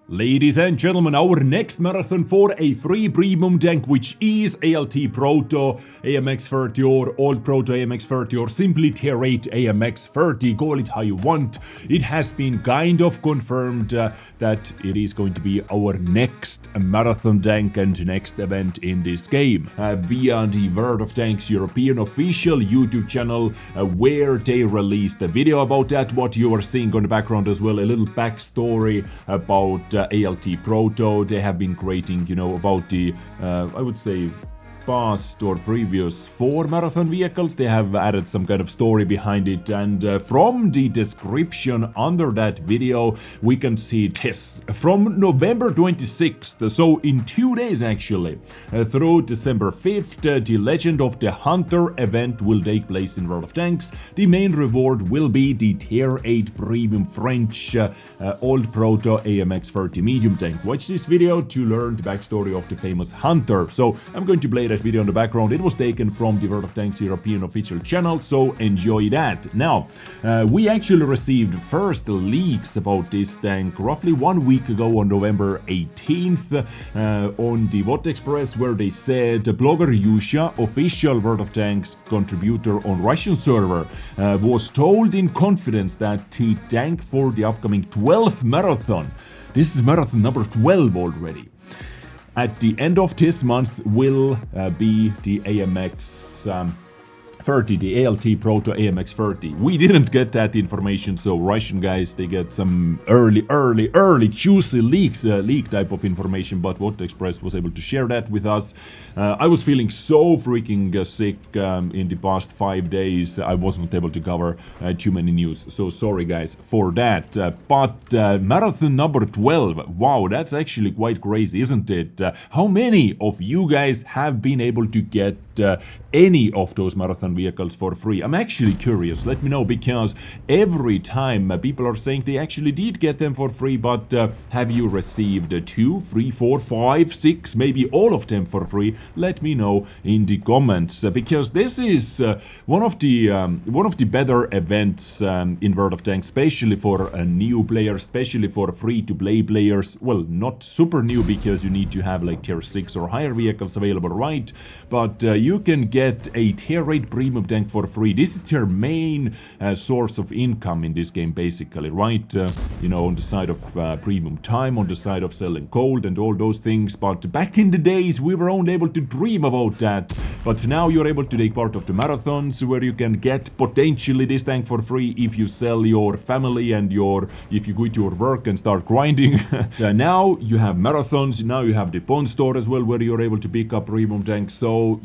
Ladies and gentlemen, our next marathon for a free premium tank, which is AltProto AMX 30 or AltProto AMX 30 or simply Tier 8 AMX 30, call it how you want. It has been kind of confirmed that it is going to be our next marathon tank and next event in this game via the World of Tanks European official YouTube channel where they released a video about that. What you are seeing on the background as well, a little backstory about AltProto. They have been creating, about the, I would say, past or previous 4 marathon vehicles. They have added some kind of story behind it, and from the description under that video we can see this from November 26th, so in 2 days actually, through December 5th, the Legend of the Hunter event will take place in World of Tanks. The main reward will be the Tier 8 Premium French AltProto AMX 30 medium tank. Watch this video to learn the backstory of the famous Hunter. So I'm going to play that video in the background. It was taken from the World of Tanks European official channel, so enjoy that. Now, we actually received first leaks about this tank roughly 1 week ago on November 18th on the What Express, where they said blogger Yusha, official World of Tanks contributor on Russian server, was told in confidence that the tank for the upcoming 12th marathon, this is marathon number 12 already, at the end of this month will be the AMX 30, the AltProto AMX 30. We didn't get that information, so Russian guys, they get some early juicy leak type of information, but What Express was able to share that with us. I was feeling so freaking sick in the past 5 days. I wasn't able to cover too many news, so sorry guys for that. But marathon number 12, wow, that's actually quite crazy, isn't it? How many of you guys have been able to get any of those marathon vehicles for free? I'm actually curious, let me know, because every time people are saying they actually did get them for free, but have you received 2, 3, 4, 5, 6, maybe all of them for free? Let me know in the comments, because this is one of the better events in World of Tanks, especially for a new player, especially for free-to-play players. Well, not super new, because you need to have like Tier 6 or higher vehicles available, right? But you can get a Tier 8 premium tank for free. This is their main source of income in this game, basically, right? On the side of premium time, on the side of selling gold and all those things. But back in the days, we were only able to dream about that. But now you're able to take part of the marathons, where you can get potentially this tank for free if you sell your family and if you quit your work and start grinding. Now you have marathons, now you have the pawn store as well, where you're able to pick up premium tanks. So,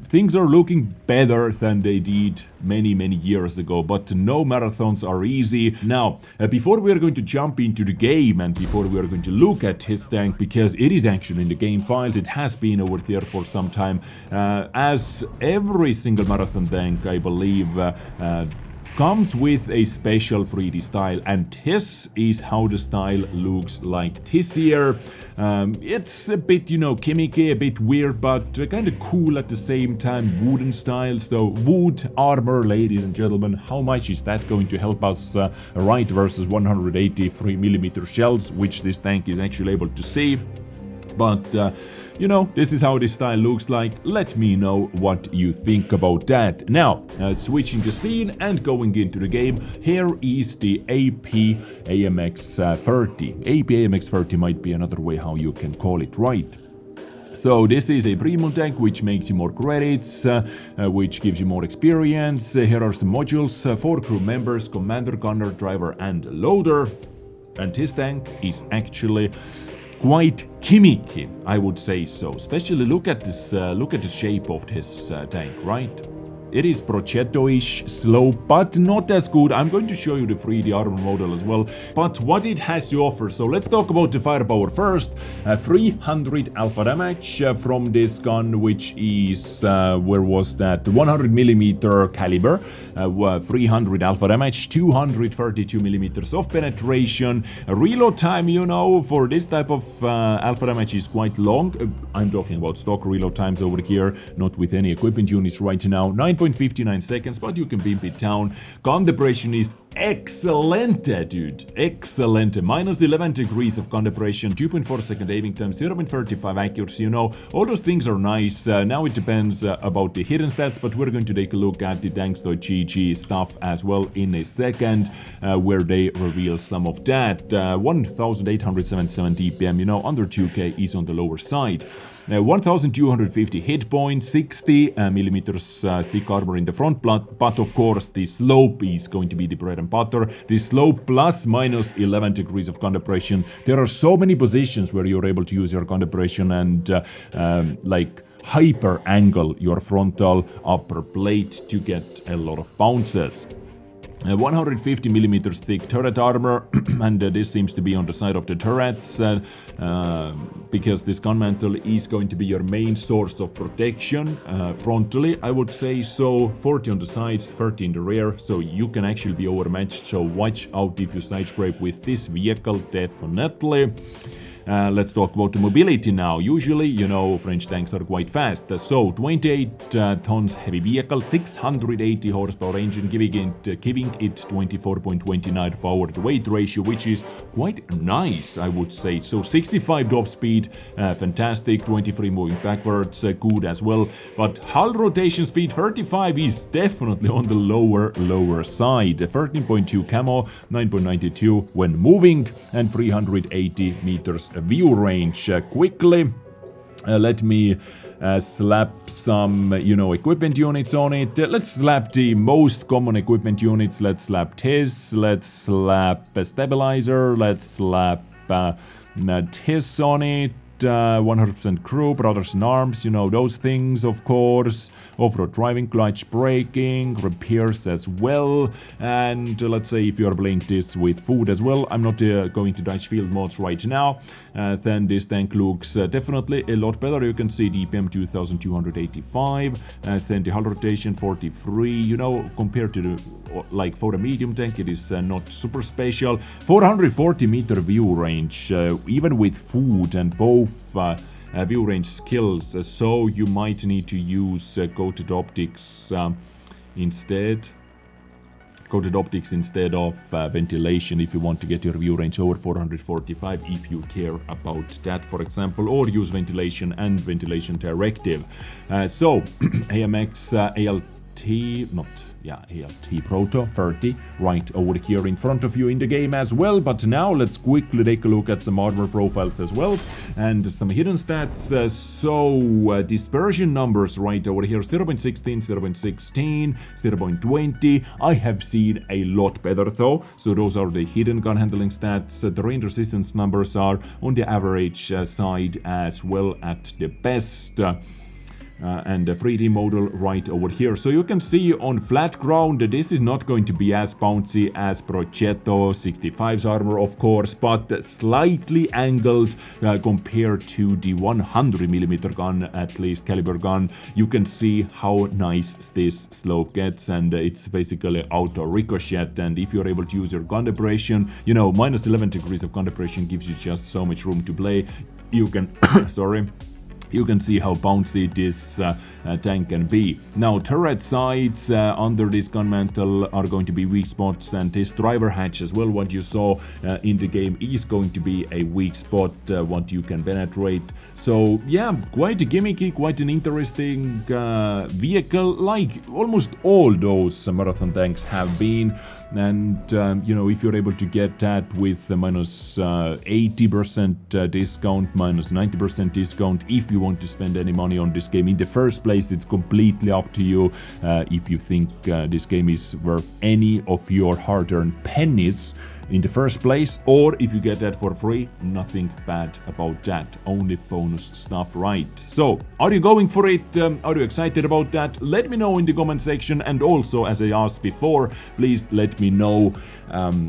things are looking better than they did many years ago, but no marathons are easy. Now, before we are going to jump into the game and before we are going to look at his tank, because it is actually in the game files, it has been over there for some time, as every single marathon tank, I believe, comes with a special 3D style, and this is how the style looks like this year. It's a bit, gimmicky, a bit weird, but kind of cool at the same time. Wooden style, so wood armor, ladies and gentlemen. How much is that going to help us right versus 183mm shells, which this tank is actually able to see? But, this is how this style looks like. Let me know what you think about that. Now, switching the scene and going into the game, here is the AP AMX 30. AP AMX 30 might be another way how you can call it, right? So this is a premium tank, which makes you more credits, which gives you more experience. Here are some modules, 4 crew members, commander, gunner, driver, and loader. And his tank is actually quite gimmicky, I would say so. Especially look at this, look at the shape of this tank, right? It is Progetto-ish, slow, but not as good. I'm going to show you the 3D armor model as well, but what it has to offer. So let's talk about the firepower first. 300 alpha damage from this gun, which is, where was that? 100mm caliber, 300 alpha damage, 232mm of penetration. Reload time, for this type of alpha damage is quite long. I'm talking about stock reload times over here, not with any equipment units right now. 9.59 seconds, but you can bimp it down. Gun depression is Excellent, dude. Excellent. Minus 11 degrees of gun depression, 2.4 second aiming time, 0.35 accuracy. You know, all those things are nice. Now it depends about the hidden stats, but we're going to take a look at the tanks.gg stuff as well in a second, where they reveal some of that. 1,877 DPM, you know, under 2K is on the lower side. 1,250 hit points, 60 millimeters thick armor in the front, but of course the slope is going to be the bread and butter. The slope plus minus 11 degrees of gun depression. There are so many positions where you're able to use your gun depression and like hyper angle your frontal upper plate to get a lot of bounces. 150 millimeters thick turret armor, and this seems to be on the side of the turrets, because this gun mantle is going to be your main source of protection frontally, I would say. So 40 on the sides, 30 in the rear, so you can actually be overmatched, so watch out if you side scrape with this vehicle, definitely. Let's talk about the mobility now. Usually, you know, French tanks are quite fast. So 28 tons heavy vehicle, 680 horsepower engine, giving it 24.29 power to weight ratio, which is quite nice, I would say. So 65 top speed, fantastic. 23 moving backwards, good as well. But hull rotation speed 35 is definitely on the lower side. 13.2 camo, 9.92 when moving, and 380 meters view range. Quickly, let me slap some, you know, equipment units on it. Let's slap the most common equipment units. Let's slap TIS, let's slap a stabilizer, let's slap TIS on it. 100% crew, brothers in arms, you know, those things, of course. Off-road driving, clutch braking, repairs as well. And let's say if you're playing this with food as well, I'm not going to Dutch field mods right now, then this tank looks definitely a lot better. You can see DPM 2285, then the hull rotation 43, you know, compared to the, like for a medium tank, it is not super special. 440 meter view range, even with food and both view range skills, so you might need to use coated optics instead. Coated optics instead of ventilation if you want to get your view range over 445, if you care about that, for example, or use ventilation and ventilation directive. So AMX AltProto 30 right over here in front of you in the game as well. But now let's quickly take a look at some armor profiles as well and some hidden stats. So dispersion numbers right over here, 0.16, 0.16, 0.20. I have seen a lot better though, so those are the hidden gun handling stats. The range resistance numbers are on the average side as well at the best. And the 3D model right over here. So you can see on flat ground this is not going to be as bouncy as Progetto 65's armor, of course, but slightly angled compared to the 100mm gun, at least caliber gun. You can see how nice this slope gets, and it's basically auto ricochet. And if you're able to use your gun depression, you know, minus 11 degrees of gun depression gives you just so much room to play. You can sorry, you can see how bouncy this tank can be. Now, turret sides under this gun mantle are going to be weak spots, and this driver hatch as well, what you saw in the game, is going to be a weak spot, what you can penetrate. So yeah, quite a gimmicky, quite an interesting vehicle, like almost all those marathon tanks have been. And you know, if you're able to get that with a minus 80% discount, minus 90% discount, if you want to spend any money on this game in the first place, it's completely up to you. If you think this game is worth any of your hard-earned pennies in the first place, or if you get that for free, nothing bad about that, only bonus stuff, right? So, are you going for it? Are you excited about that? Let me know in the comment section, and also, as I asked before, please let me know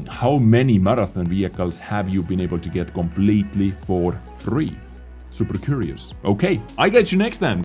how many marathon vehicles have you been able to get completely for free. Super curious. Okay, I get you next time.